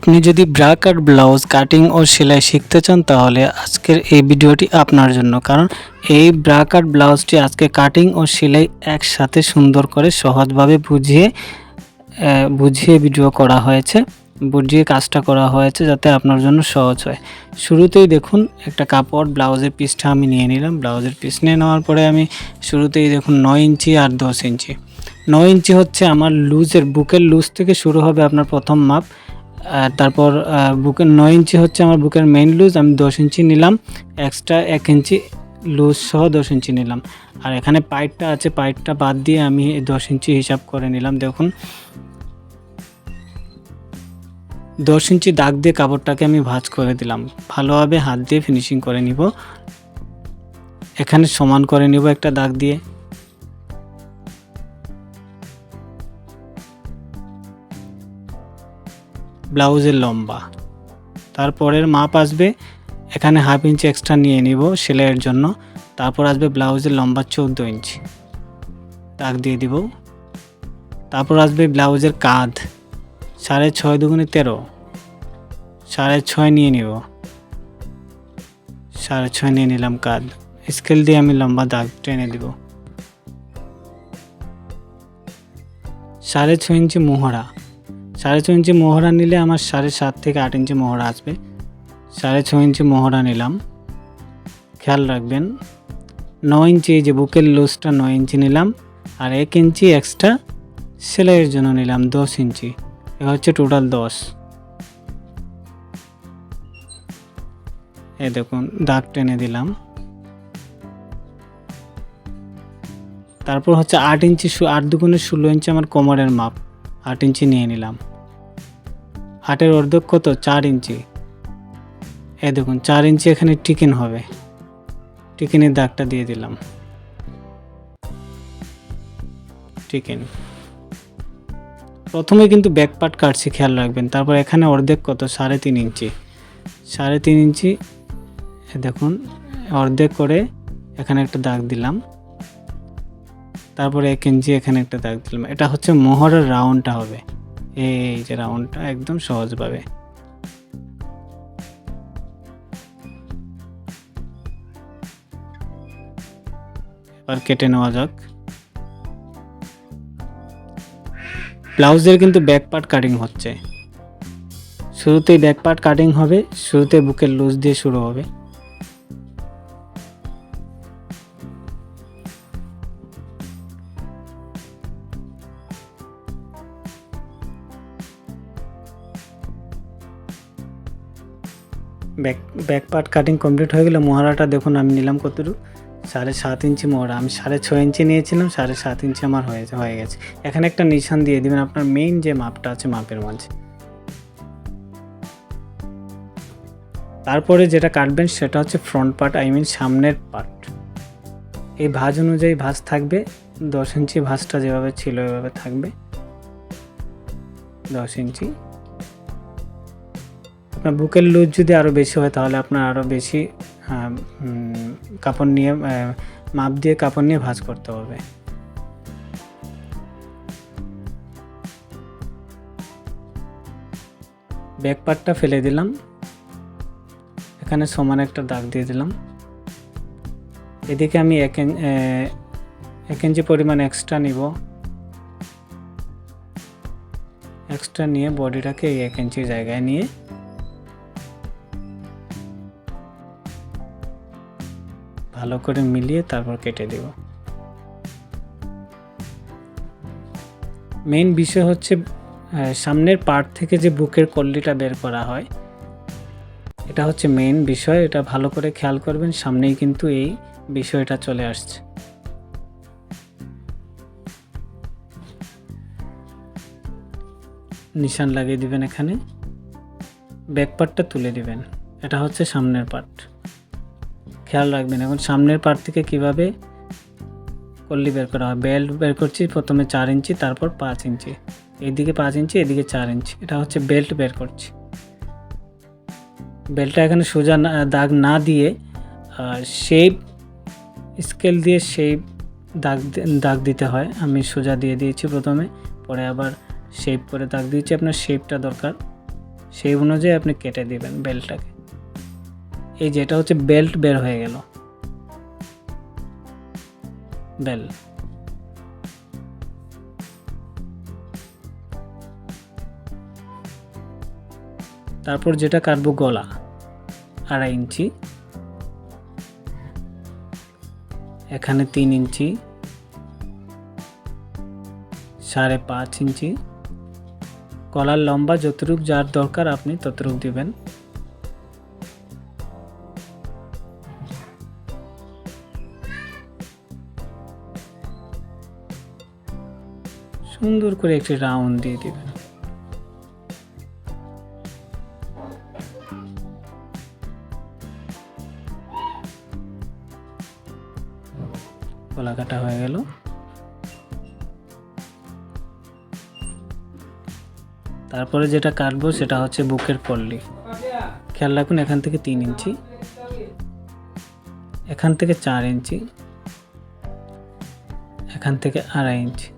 আপনি যদি ব্রা কাট blouse cutting ও সেলাই শিখতে চান তাহলে আজকের এই ভিডিওটি আপনার জন্য, কারণ এই ব্রা কাট ব্লাউজটি আজকে কাটিং ও সেলাই একসাথে সুন্দর করে সহজভাবে বুঝিয়ে ভিডিও করা হয়েছে, বুঝিয়ে কাজটা করা হয়েছে যাতে আপনার জন্য সহজ হয়। শুরুতেই দেখুন একটা কাপড় ব্লাউজের পিসটা আমি নিয়ে নিলাম। ব্লাউজের পিস নিয়ে নেওয়ার পরে আমি শুরুতেই দেখুন 9 ইঞ্চি আর 10 ইঞ্চি। 9 ইঞ্চি হচ্ছে আমার লুজের বুকের লুজ থেকে শুরু হবে আপনার প্রথম মাপ। তারপর বুকের 9 ইঞ্চি হচ্ছে আমার বুকের মেইন লুজ, আমি 10 ইঞ্চি নিলাম, এক্সট্রা 1 ইঞ্চি লুজ সহ 10 ইঞ্চি নিলাম। আর এখানে পাইটটা আছে, পাইটটা বাদ দিয়ে আমি 10 ইঞ্চি হিসাব করে নিলাম। দেখুন 10 ইঞ্চি দাগ দিয়ে কাপড়টাকে আমি ভাঁজ করে দিলাম, ভালোভাবে হাত দিয়ে ফিনিশিং করে নিব। এখানে সমান করে নিব একটা দাগ দিয়ে। ব্লাউজের লম্বা, তারপরের মাপ আসবে এখানে 1/2 ইঞ্চি এক্সট্রা নিয়ে নিব সেলাইয়ের জন্য। তারপর আসবে ব্লাউজের লম্বা 14 ইঞ্চি, দাগ দিয়ে দিব। তারপর আসবে ব্লাউজের কাঁধ 6.5 দুগুণে 13, 6.5 নিয়ে নিব, 6.5 নিয়ে নিলাম কাঁধ। স্কেল দিয়ে আমি লম্বা দাগ টেনে দিব। 6.5 ইঞ্চি মোহরা, 6.5 ইঞ্চি মোহরা নিলে আমার 7.5 থেকে 8 ইঞ্চি মোহরা আসবে। 6.5 ইঞ্চি মোহরা নিলাম। খেয়াল রাখবেন 9 ইঞ্চি, এই যে বুকের লুজটা 9 ইঞ্চি নিলাম, আর 1 ইঞ্চি এক্সট্রা সেলাইয়ের জন্য নিলাম 10 ইঞ্চি। এ হচ্ছে টোটাল 10। এই দেখুন দাগ টেনে দিলাম। তারপর হচ্ছে 8 ইঞ্চি, 8 দুগুণে 16 ইঞ্চি আমার কোমরের মাপ, 8 ইঞ্চি নিয়ে নিলাম। 8-এর অর্ধেক কত? 4 ইঞ্চি। এই দেখুন 4 ইঞ্চি এখানে টিকেন হবে, টিকেনের দাগটা দিয়ে দিলাম। টিকেন প্রথমে কিন্তু ব্যাক পার্ট কাটছি, খেয়াল রাখবেন। তারপর এখানে অর্ধেক কত? 3.5 ইঞ্চি। 3.5 ইঞ্চি দেখুন অর্ধেক করে এখানে একটা দাগ দিলাম। তারপরে 1 ইঞ্চি এখানে একটা দাগ দিলাম। এটা হচ্ছে মোহরের রাউন্ডটা হবে, এই যে রাউন্ডটা একদম সহজভাবে। এবার কেটে নেওয়া যাক। ব্লাউজের কিন্তু ব্যাক পার্ট কাটিং হচ্ছে, শুরুতেই ব্যাক পার্ট কাটিং হবে, শুরুতে বুকের লুজ দিয়ে শুরু হবে। ব্যাক পার্ট কাটিং কমপ্লিট হয়ে গেলে মোহরাটা দেখুন আমি নিলাম কতটুকু? 7.5 ইঞ্চি মোহরা। আমি 6.5 ইঞ্চি নিয়েছিলাম, 7.5 ইঞ্চি আমার হয়ে গেছে। এখানে একটা নিশান দিয়ে দিবেন আপনার মেইন যে মাপটা আছে মাপের মাঝে। তারপরে যেটা কাটবেন সেটা হচ্ছে ফ্রন্ট পার্ট, আই মিন সামনের পার্ট। এই ভাঁজ অনুযায়ী ভাঁজ থাকবে, 10 ইঞ্চি ভাঁজটা যেভাবে ছিল এভাবে থাকবে, 10 ইঞ্চি। আপনার বুকের লুজ যদি আরও বেশি হয় তাহলে আপনার আরও বেশি কাপড় নিয়ে মাপ দিয়ে কাপড় নিয়ে ভাঁজ করতে হবে। ব্যাক পার্টটা ফেলে দিলাম, এখানে সমান একটা দাগ দিয়ে দিলাম। এদিকে আমি 1 ইঞ্চি পরিমাণ এক্সট্রা নিব। এক্সট্রা নিয়ে বডিটাকে 1 ইঞ্চি জায়গায় নিয়ে ভালো করে মিলিয়ে তারপর কেটে দেব। মেইন বিষয় হচ্ছে সামনের পার্ট থেকে যে বুকের কল্লিটা বের করা হয়, এটা হচ্ছে মেইন বিষয়। এটা ভালো করে খেয়াল করবেন, সামনেই কিন্তু এই বিষয়টা চলে আসছে। নিশান লাগিয়ে দিবেন এখানে, ব্যাক পার্টটা তুলে দিবেন। এটা হচ্ছে সামনের পার্ট, খেয়াল রাখবেন। এখন সামনের পার্ট থেকে কিভাবে কল্লি বের করা হয়। বেল্ট বের করছি প্রথমে 4 ইঞ্চি, তারপর 5 ইঞ্চি, এইদিকে 5 ইঞ্চি, এদিকে 4 ইঞ্চি। এটা হচ্ছে বেল্ট বের করছি। বেল্টটা এখানে সোজা দাগ না দিয়ে শেপ স্কেল দিয়ে দাগ দিতে হয়। আমি সোজা দিয়ে দিয়েছি প্রথমে, পরে আবার শেপ করে দাগ দিয়েছি। আপনার শেপটা দরকার, সেই অনুযায়ী আপনি কেটে দিবেন বেল্টটাকে। এই যেটা হচ্ছে বেল্ট বের হয়ে গেল, বেল্ট। তারপর যেটা কাটবো গলা 2.5 ইঞ্চি, এখানে 3 ইঞ্চি, 5.5 ইঞ্চি। গলার লম্বা যতটুকু যার দরকার আপনি ততটুকু দিবেন। সুন্দর করে একটি রাউন্ড দিয়ে দিবেন। গলা কাটা হয়ে গেল। তারপরে যেটা কাটবো সেটা হচ্ছে বুকের কল্লি। খেয়াল রাখুন, এখান থেকে 3 ইঞ্চি, এখান থেকে 4 ইঞ্চি, এখান থেকে 2.5 ইঞ্চি।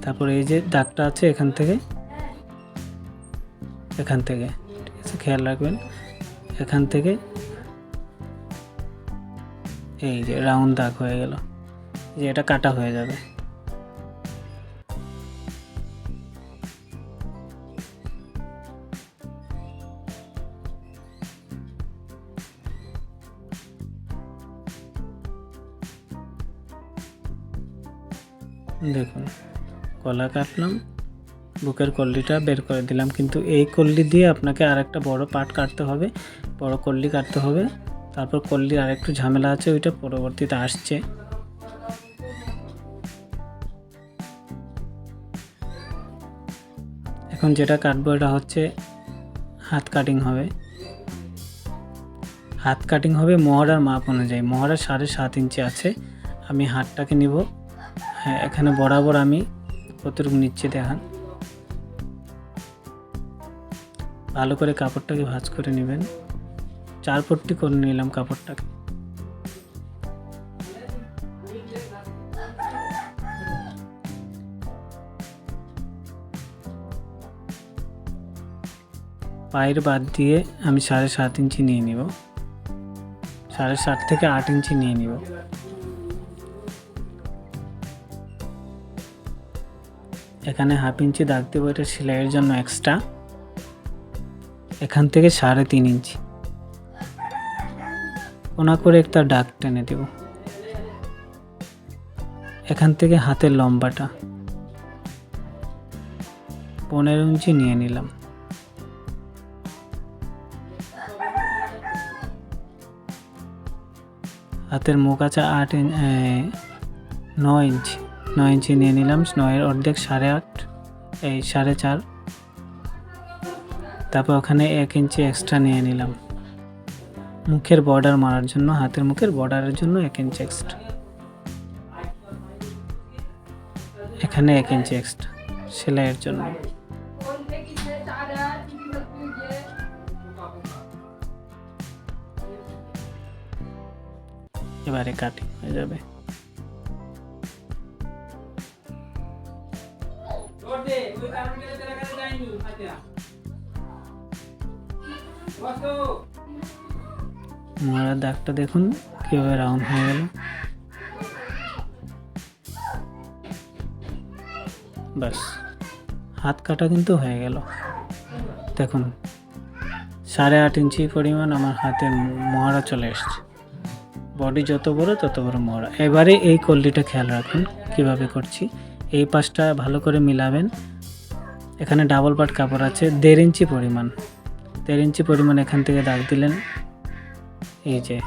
তারপরে এই যে দাগটা আছে এখান থেকে, ঠিক আছে, খেয়াল রাখবেন। এখান থেকে এই যে রাউন্ড দাগ হয়ে গেল, যে এটা কাটা হয়ে যাবে। দেখুন, গলা কাটলাম, বুকের কল্লিটা বের করে দিলাম, কিন্তু এই কল্লি দিয়ে আপনাকে আরেকটা বড় পার্ট কাটতে হবে, বড় কল্লি কাটতে হবে। তারপর কল্লির আরেকটু ঝামেলা আছে, ওইটা পরবর্তীতে আসছে। এখন যেটা কাটবো এটা হচ্ছে হাত কাটিং হবে। হাত কাটিং হবে মহড়ার মাপ অনুযায়ী। মহড়া 7.5 ইঞ্চি আছে, আমি হাতটাকে নিব। হ্যাঁ, এখানে বরাবর আমি কতটুকু নিচ্ছি দেখান। ভালো করে কাপড়টাকে ভাঁজ করে নেবেন। 4 পট্টি করে নিলাম কাপড়টাকে। পায়ের বাদ দিয়ে আমি 7.5 ইঞ্চি নিয়ে নিব, 7.5 থেকে 8 ইঞ্চি নিয়ে নিব। এখানে 1/2 ইঞ্চি দাগ দেবো, এটা সেলাইয়ের জন্য এক্সট্রা। এখান থেকে 3.5 ইঞ্চি কোনা করে একটা দাগ টেনে দেব। এখান থেকে হাতের লম্বাটা 15 ইঞ্চি নিয়ে নিলাম। হাতের মুখ আছে 9 ইঞ্চি, 9 ইঞ্চি নিয়ে নিলাম। 9-এর অর্ধেক 8.5, এই 4.5। তারপর ওখানে 1 ইঞ্চি এক্সট্রা নিয়ে নিলাম মুখের বর্ডার মারার জন্য, হাতের মুখের বর্ডারের জন্য 1 ইঞ্চি এক্সট্রা। এখানে 1 ইঞ্চি এক্সট্রা সেলাইয়ের জন্য। এবারে কাটিং হয়ে যাবে। মোড়ার দাগটা দেখুন কিভাবে রাউন্ড হয়ে গেল। বাস, হাত কাটা কিন্তু হয়ে গেল। দেখুন 8.5 ইঞ্চি পরিমাণ আমার হাতে মহড়া চলে এসছে। বডি যত বড় তত বড় মহড়া। এবারে এই কল্লিটা খেয়াল রাখুন কিভাবে করছি। এই পাশটা ভালো করে মিলাবেন। এখানে ডাবল পার্ট কাপড় আছে 1.5 ইঞ্চি পরিমাণ, 1.5 ইঞ্চি পরিমাণ এখান থেকে দাগ দিলেন। এই যে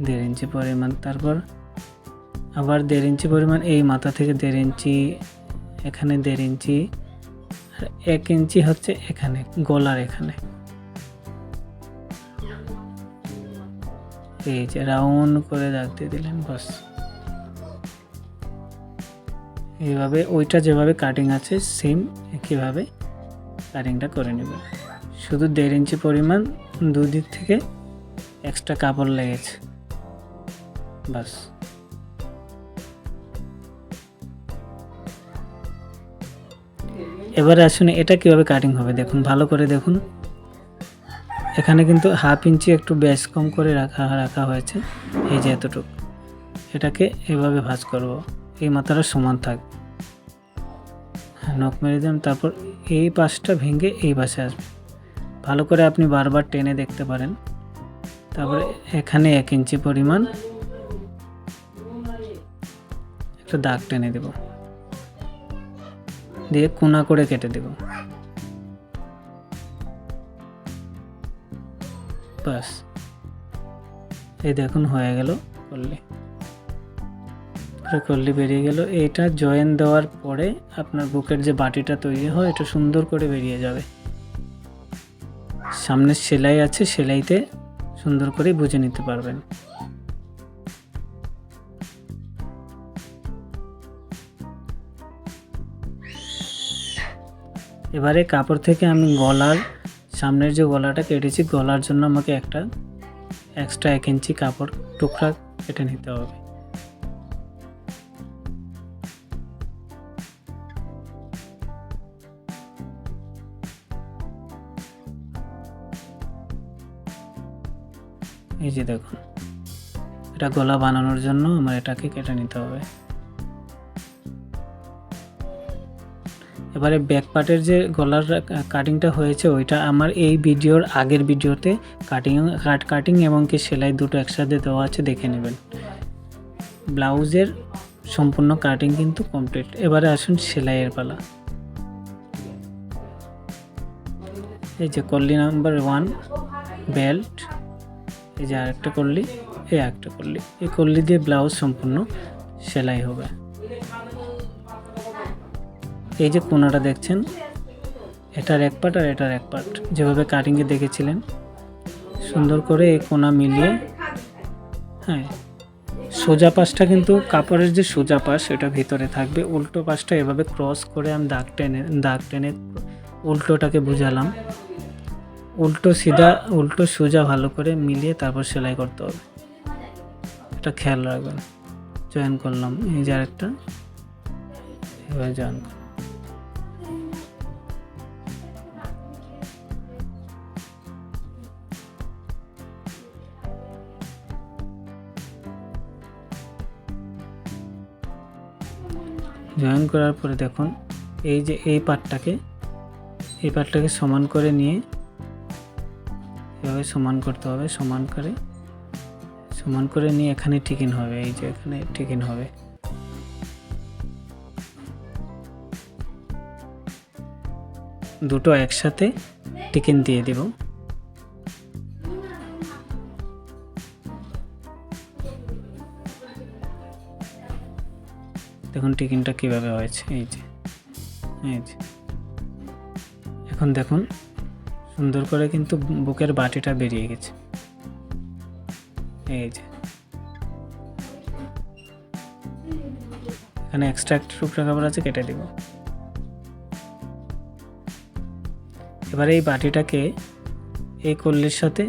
1.5 ইঞ্চি পরিমাণ। তারপর আবার 1.5 ইঞ্চি পরিমাণ এই মাথা থেকে 1.5 ইঞ্চি, এখানে 1.5 ইঞ্চি, আর 1 ইঞ্চি হচ্ছে এখানে গলার এখানে। এই যে রাউন্ড করে দাগ দিয়ে দিলেন, বাস। এইভাবে ওইটা যেভাবে কাটিং আছে সেম একইভাবে কাটিংটা করে নেব। শুধু 1.5 ইঞ্চি পরিমাণ দুদিক থেকে এক্সট্রা কাপড় লেগেছে, বাস। এবারে আসুন এটা কিভাবে কাটিং হবে দেখুন, ভালো করে দেখুন। এখানে কিন্তু 1/2 ইঞ্চি একটু বেশ কম করে রাখা হয়েছে, এই যে এতটুকু। এটাকে এভাবে ভাঁজ করব, এই মাথাটা সমান থাকবে। নখ মেরে দিলাম, তারপর এই পাশটা ভেঙে এই পাশে আসবে। ভালো করে আপনি বারবার টেনে দেখতে পারেন। তারপরে এখানে 1 ইঞ্চি পরিমাণ একটা দাগ টেনে দেব, দিয়ে কোনা করে কেটে দেব। বাস, এই দেখুন হয়ে গেল কল্লি। কল্লি বেরিয়ে গেল। এটা জয়েন দেওয়ার পরে আপনার বুকের যে বাটিটা তৈরি হয় এটা সুন্দর করে বেরিয়ে যাবে। সামনের সেলাই আছে, সেলাইতে সুন্দর করে বুঝে নিতে পারবেন। এবারে কাপড় থেকে আমি গলার সামনের যে গলাটা কেটেছি, গলার জন্য আমাকে একটা এক্সট্রা 1 ইঞ্চি কাপড় টুকরা কেটে নিতে হবে। এই যে দেখুন, এটা গলা বানানোর জন্য আমার এটাকে কেটে নিতে হবে। এবারে ব্যাক পার্টের যে গলার কাটিংটা হয়েছে ওইটা আমার এই ভিডিওর আগের ভিডিওতে কাটিং এবং কি সেলাই দুটো একসাথে দেওয়া আছে, দেখে নেবেন। ব্লাউজের সম্পূর্ণ কাটিং কিন্তু কমপ্লিট। এবারে আসুন সেলাইয়ের পালা। এই যে কল্লি নাম্বার 1 বেল্ট, এই যে আরেকটা কল্লি, এই একটা কল্লি, এই কল্লি দিয়ে ব্লাউজ সম্পূর্ণ সেলাই হবে। এই যে কোনাটা দেখছেন, এটার এক পার্ট আর এটার এক পার্ট, যেভাবে কাটিংয়ে দেখেছিলেন সুন্দর করে এই কোনা মিলিয়ে, হ্যাঁ, সোজা পাশটা কিন্তু কাপড়ের যে সোজা পাশ এটা ভিতরে থাকবে, উল্টো পাশটা এভাবে ক্রস করে আমি দাগ টেনে উল্টোটাকে বুঝালাম। উল্টো সিধা উল্টো সোজা ভালো করে মিলিয়ে তারপর সেলাই করতে হবে, এটা খেয়াল রাখবেন। জয়েন করলাম, এই যে আরেকটা, এবার জয়েন করলাম। জয়েন করার পরে দেখুন এই যে এই পার্টটাকে সমান করে নিয়ে এভাবে সমান করতে হবে, সমান করে নিয়ে এখানে টিকিন হবে, এই যে এখানে টিকিন হবে। দুটো একসাথে টিকিন দিয়ে দেব। দেখুন টিকিনটা কিভাবে হয়েছে, এই যে এখন দেখুন সুন্দর করে কিন্তু বুকের বাটিটা বেরিয়ে গেছে। এই যে এখানে এক্সট্রা একটা টুকরা কাপড় আছে, কেটে দিব। এবারে এই বাটিটাকে এই কল্লির সাথে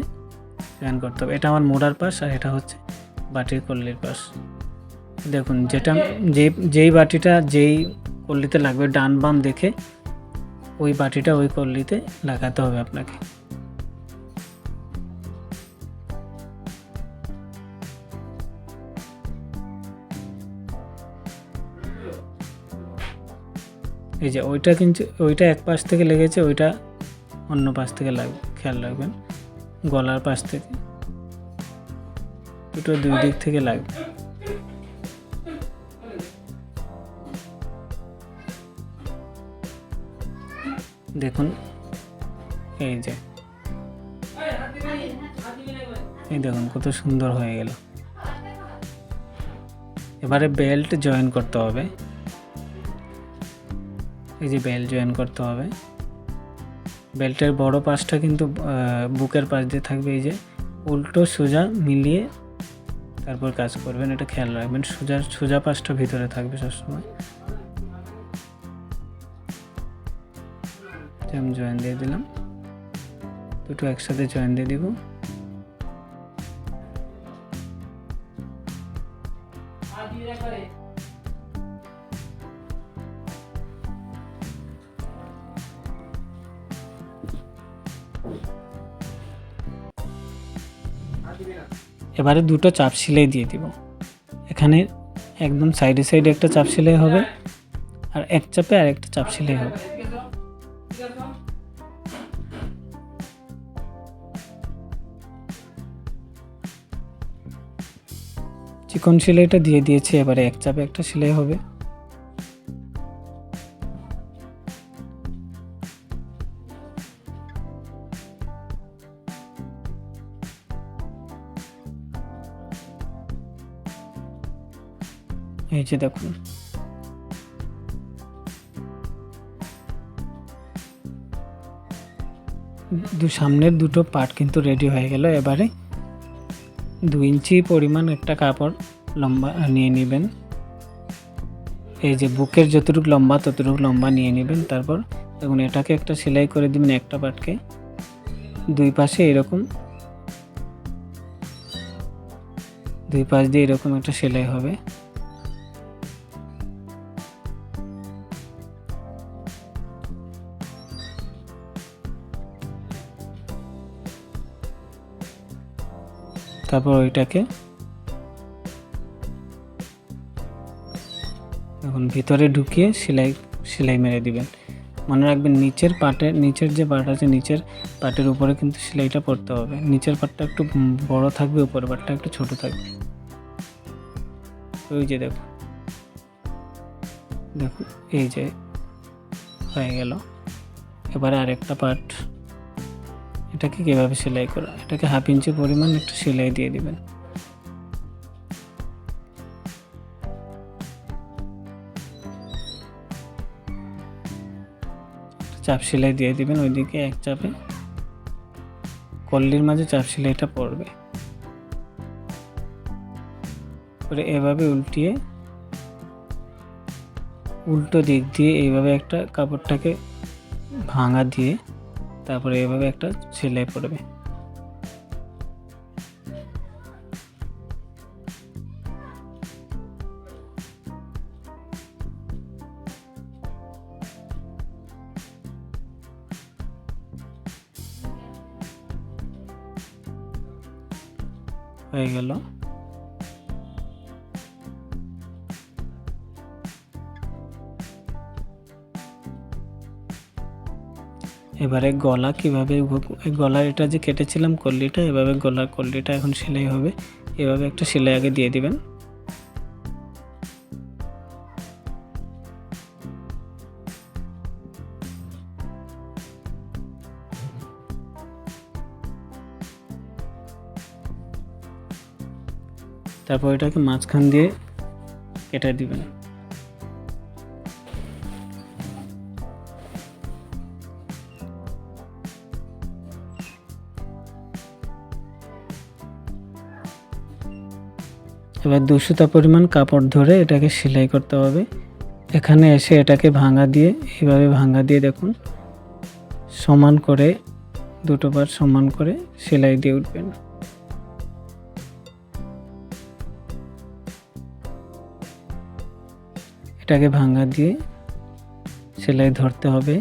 জয়েন করতে হবে। এটা আমার মোড়ার পাশ আর এটা হচ্ছে বাটির কল্লির পাশ। দেখুন যেই বাটিটা যেই কল্লিতে লাগবে ডান বাম দেখে ওই বাটিটা ওই কল্লিতে লাগাতে হবে আপনাকে। এই যে ওইটা এক পাশ থেকে লেগেছে, ওইটা অন্য পাশ থেকে লাগবে, খেয়াল রাখবেন। গলার পাশ থেকে দুটো দুই দিক থেকে লাগবে। দেখুন এই দেখুন কত সুন্দর হয়ে গেল। এবারে বেল্ট জয়েন করতে হবে। এই যে বেল্ট জয়েন করতে হবে। বেল্টের বড় পাশটা কিন্তু বুকের পাশ দিয়ে থাকবে, এই যে উল্টো সোজা মিলিয়ে তারপর কাজ করবেন, এটা খেয়াল রাখবেন। সোজা পাশটা ভিতরে থাকবে সবসময়। আমি জয়েন দিয়ে দিলাম, দুটো একসাথে জয়েন দিয়ে দিব। এবারে দুটো চাপ সেলাই দিয়ে দিব। এখানে একদম সাইডে সাইডে একটা চাপ সেলাই হবে, আর এক চাপে আর একটা চাপ সেলাই হবে। চিকন সেলাইটা দিয়ে দিয়েছি, এবারে এক চাপে একটা সেলাই হবে। এই যে দেখুন, সামনের দুটো পার্ট কিন্তু রেডি হয়ে গেল। এবারে 2 ইঞ্চি পরিমাণ একটা কাপড় লম্বা নিয়ে নেবেন। এই যে বুকের যতটুকু লম্বা ততটুকু লম্বা নিয়ে নেবেন। তারপর দেখুন এটাকে একটা সেলাই করে দিবেন, একটা পার্টকে দুই পাশে এরকম, দুই পাশ দিয়ে এরকম একটা সেলাই হবে। তারপর ওইটাকে এখন ভিতরে ঢুকিয়ে সেলাই মেরে দিবেন। মনে রাখবেন নিচের যে পার্ট আছে, নিচের পার্টের উপরে কিন্তু সেলাইটা পড়তে হবে। নিচের পার্টটা একটু বড় থাকবে, উপরের পার্টটা একটু ছোট থাকবে। ওই যে দেখুন এই যে হয়ে গেল। এবারে আরেকটা পার্ট, এটাকে কীভাবে সেলাই করা, এটাকে 1/2 ইঞ্চি পরিমাণ একটু সেলাই দিয়ে দিবেন। চাপ সেলাই দিয়ে দিবেন, ওইদিকে এক চাপে কল্লির মাঝে চাপ সেলাইটা পড়বে। পরে এভাবে উল্টিয়ে উল্টো দিক দিয়ে এইভাবে একটা কাপড়টাকে ভাঙা দিয়ে তারপরে এভাবে একটা সেলাই পড়বে। হয়ে গেল। এবারে গলা কিভাবে, গলার এটা যে কেটেছিলাম কল্লিটা, এভাবে গলার কল্লিটা এখন সেলাই হবে। এভাবে একটা সেলাই আগে দিয়ে দিবেন। তারপর এটাকে মাঝখান দিয়ে কেটে দিবেন। এবার 2 সুতা পরিমাণ কাপড় ধরে এটাকে সেলাই করতে হবে। এখানে এসে এটাকে ভাঙা দিয়ে, এইভাবে ভাঙা দিয়ে দেখুন সমান করে দুটো পার্ট সমান করে সেলাই দিয়ে উঠবেন। এটাকে ভাঙা দিয়ে সেলাই ধরতে হবে।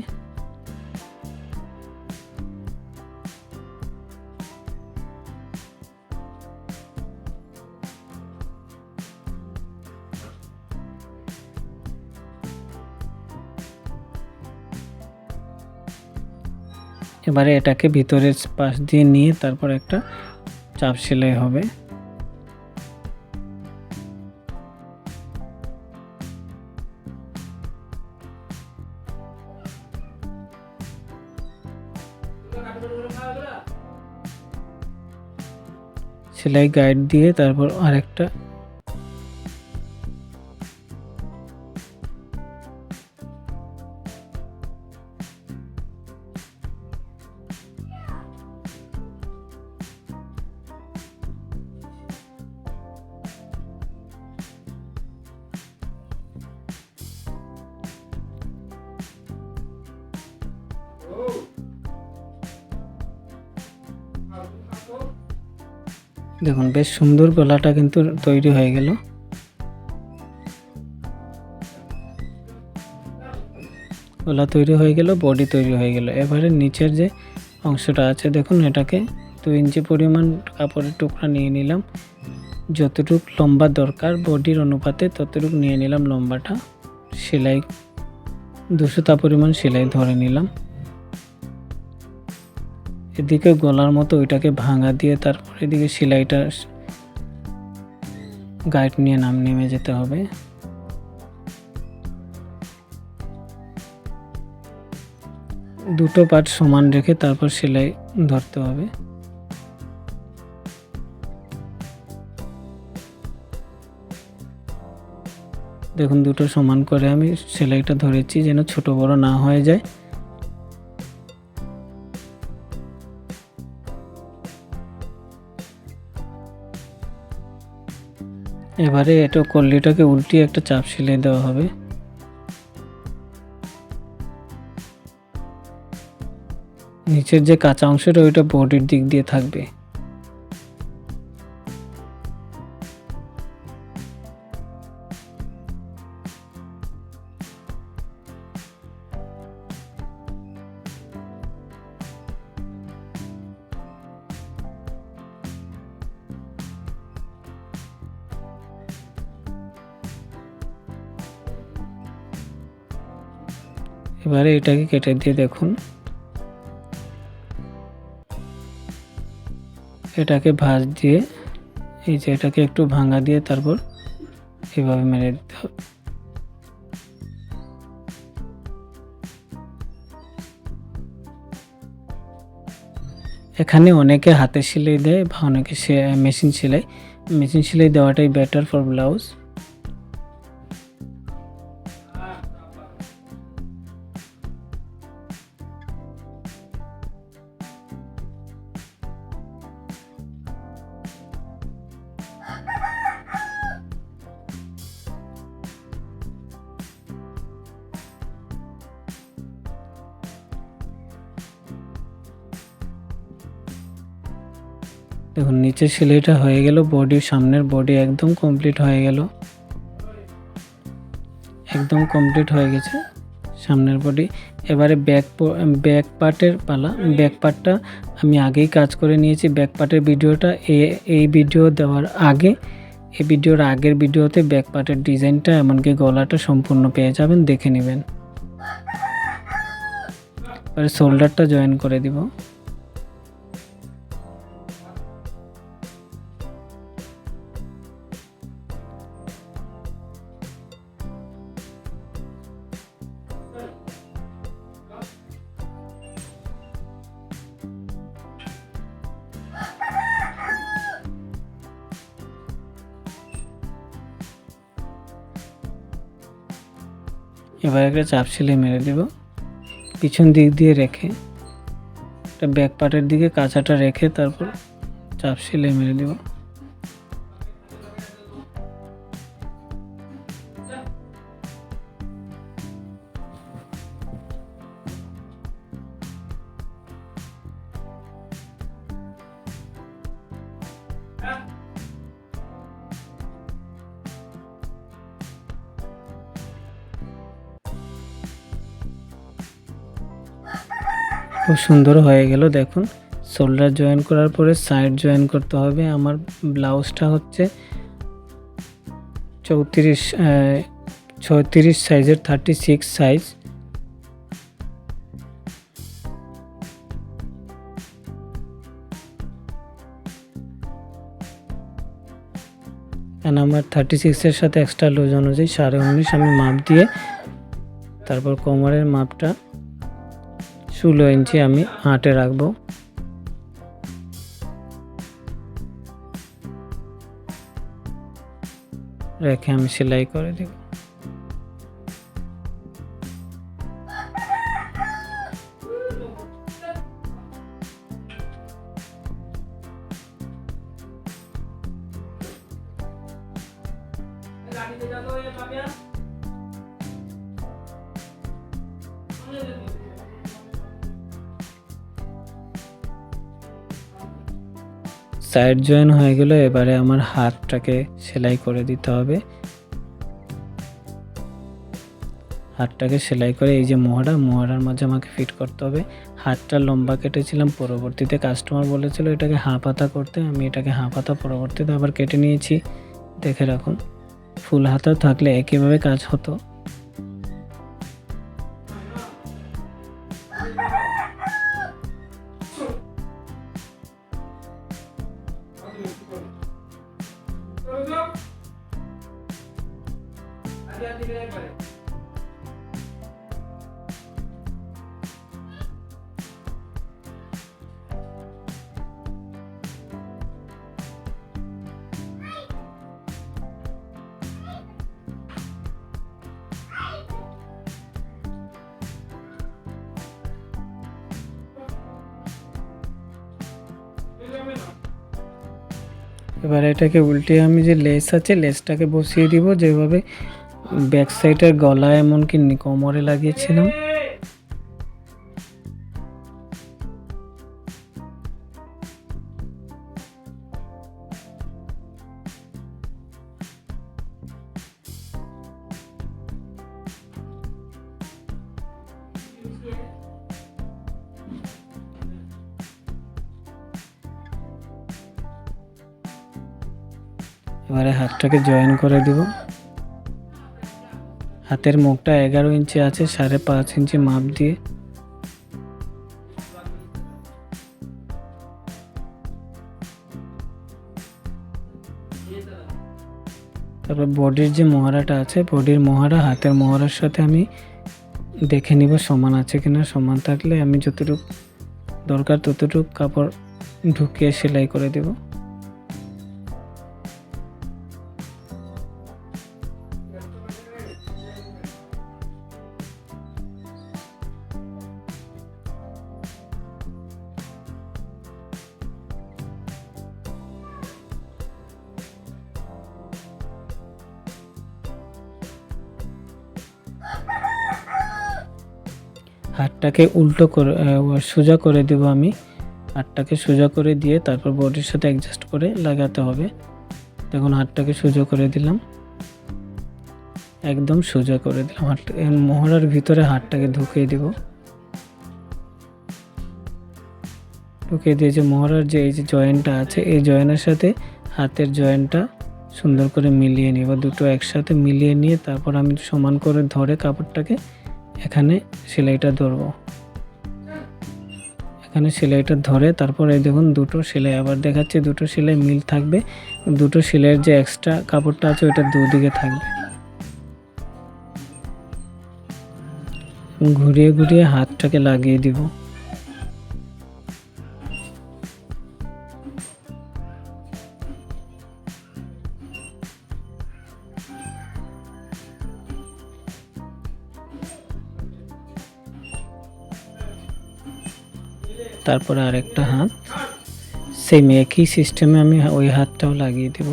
এবারে এটাকে ভিতরের পাশ দিয়ে নিয়ে তারপর একটা চাপ সেলাই হবে। সেলাই গাইড দিয়ে তারপর আরেকটা দেখুন বেশ সুন্দর গলাটা কিন্তু তৈরি হয়ে গেল। গলা তৈরি হয়ে গেল, বডি তৈরি হয়ে গেল। এবারে নিচের যে অংশটা আছে দেখুন, এটাকে 2 ইঞ্চি পরিমাণ কাপড়ের টুকরা নিয়ে নিলাম। যতটুক লম্বা দরকার বডির অনুপাতে ততটুকু নিয়ে নিলাম লম্বাটা। সেলাই 200টা পরিমাণ সেলাই ধরে নিলাম। এদিকে গলার মতো ওইটাকে ভাঙা দিয়ে তারপর এদিকে সেলাইটা গাইড নিয়ে নেমে যেতে হবে। দুটো পার্ট সমান রেখে তারপর সেলাই ধরতে হবে। দেখুন দুটো সমান করে আমি সেলাইটা ধরেছি যেন ছোট বড় না হয়ে যায়। এবারে এটা কল্লিটাকে উল্টিয়ে একটা চাপ সেলাই দেওয়া হবে। নিচের যে কাঁচা অংশটা ওইটা বডির দিক দিয়ে থাকবে। এবারে এটাকে কেটে দিয়ে দেখুন, এটাকে ভাঁজ দিয়ে এই যে এটাকে একটু ভাঙা দিয়ে তারপর এভাবে মেরে দিতে হবে। এখানে অনেকে হাতে সেলাই দেয় বা অনেকে মেশিন সেলাই দেওয়াটাই বেটার ফর ব্লাউজ। দেখুন নিচের সেলাইটা হয়ে গেল, সামনের বডি একদম কমপ্লিট হয়ে গেল, একদম কমপ্লিট হয়ে গেছে সামনের বডি। এবারে ব্যাক পার্টের পালা। ব্যাক পার্টটা আমি আগেই কাজ করে নিয়েছি। ব্যাক পার্টের ভিডিওটা এই ভিডিও দেওয়ার আগে, এই ভিডিওর আগের ভিডিওতে ব্যাক পার্টের ডিজাইনটা এমনকি গলাটা সম্পূর্ণ পেয়ে যাবেন, দেখে নেবেন। এবারে শোল্ডারটা জয়েন করে দিব। এবার একটা চাপ সেলাই মেরে দেব পিছন দিক দিয়ে রেখে, একটা ব্যাক পার্টের দিকে কাঁচাটা রেখে তারপর চাপ সেলাই মেরে দেব। খুব সুন্দর হয়ে গেল। দেখুন শোল্ডার জয়েন করার পরে সাইড জয়েন করতে হবে। আমার ব্লাউজটা হচ্ছে 36 সাইজের 36 সাইজ। কারণ আমার 36-এর সাথে এক্সট্রা লুজ অনুযায়ী 19.5 আমি মাপ দিয়ে তারপর কোমরের মাপটা 16 ইঞ্চি আমি হাঁটে রাখবো। রেখে আমি সেলাই করে দেব। সাইড জয়েন হয়ে গেল। এবারে আমার হাতটাকে সেলাই করে দিতে হবে। হাতটাকে সেলাই করে এই যে মোহরার মাঝে আমাকে ফিট করতে হবে। হাতটা লম্বা কেটেছিলাম, পরবর্তীতে কাস্টমার বলেছিল এটাকে হাফ হাতা করতে, আমি এটাকে হাফ হাতা পরবর্তীতে আবার কেটে নিয়েছি। দেখে রাখুন, ফুল হাতা থাকলে একইভাবে কাজ হতো। এবার এটাকে উল্টে আমি যে লেস আছে লেসটাকে বসিয়ে দিব, যেভাবে ব্যাক সাইডের গলা এমনকি কোমরে লাগিয়েছিলাম। এবারে হাতটাকে জয়েন করে দিব। হাতের মুখটা 11 ইঞ্চি আছে, 5.5 ইঞ্চি মাপ দিয়ে তারপর বডির যে মহড়াটা আছে, বডির মহড়া হাতের মহড়ার সাথে আমি দেখে নিব সমান আছে কিনা। সমান থাকলে আমি যতটুকু দরকার ততটুকু কাপড় ঢুকিয়ে সেলাই করে দেব। হাতটাকে উল্টো করে সোজা করে দেব আমি। হাতটাকে সোজা করে দিয়ে তারপর বডির সাথে অ্যাডজাস্ট করে লাগাতে হবে। দেখুন হাতটাকে সোজা করে দিলাম, একদম সোজা করে দিলাম। মহড়ার ভিতরে হাতটাকে ঢুকিয়ে দেব। ঢুকিয়ে দিয়ে যে মহড়ার যে এই যে জয়েন্টটা আছে, এই জয়েন্টের সাথে হাতের জয়েন্টটা সুন্দর করে মিলিয়ে নিব। দুটো একসাথে মিলিয়ে নিয়ে তারপর আমি সমান করে ধরে কাপড়টাকে এখানে সেলাইটা ধরবো। এখানে সেলাইটা ধরে তারপর এই দেখুন দুটো সেলাই আবার দেখাচ্ছি, দুটো সেলাই মিল থাকবে। দুটো সেলাইয়ের যে এক্সট্রা কাপড়টা আছে ওটা দুদিকে থাকবে। ঘুরিয়ে ঘুরিয়ে হাতটাকে লাগিয়ে দিব। তারপরে আরেকটা হাত সেম একই সিস্টেমে আমি ওই হাতটাও লাগিয়ে দেব।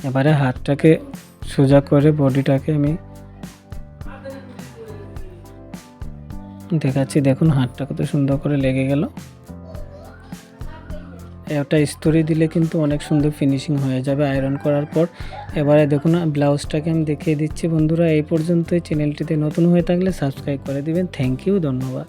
এবারে হাতটাকে সোজা করে বডিটাকে আমি দেখাচ্ছি। দেখুন হাতটা কত সুন্দর করে লেগে গেল। এটা ইস্ত্রি দিলে কিন্তু অনেক সুন্দর ফিনিশিং হয়ে যাবে আয়রন করার পর। এবারে দেখুন ব্লাউজটাকে আমি দেখিয়ে দিচ্ছি। বন্ধুরা এই পর্যন্তই। চ্যানেলটিতে নতুন হয়ে থাকলে সাবস্ক্রাইব করে দিবেন। থ্যাংক ইউ, ধন্যবাদ।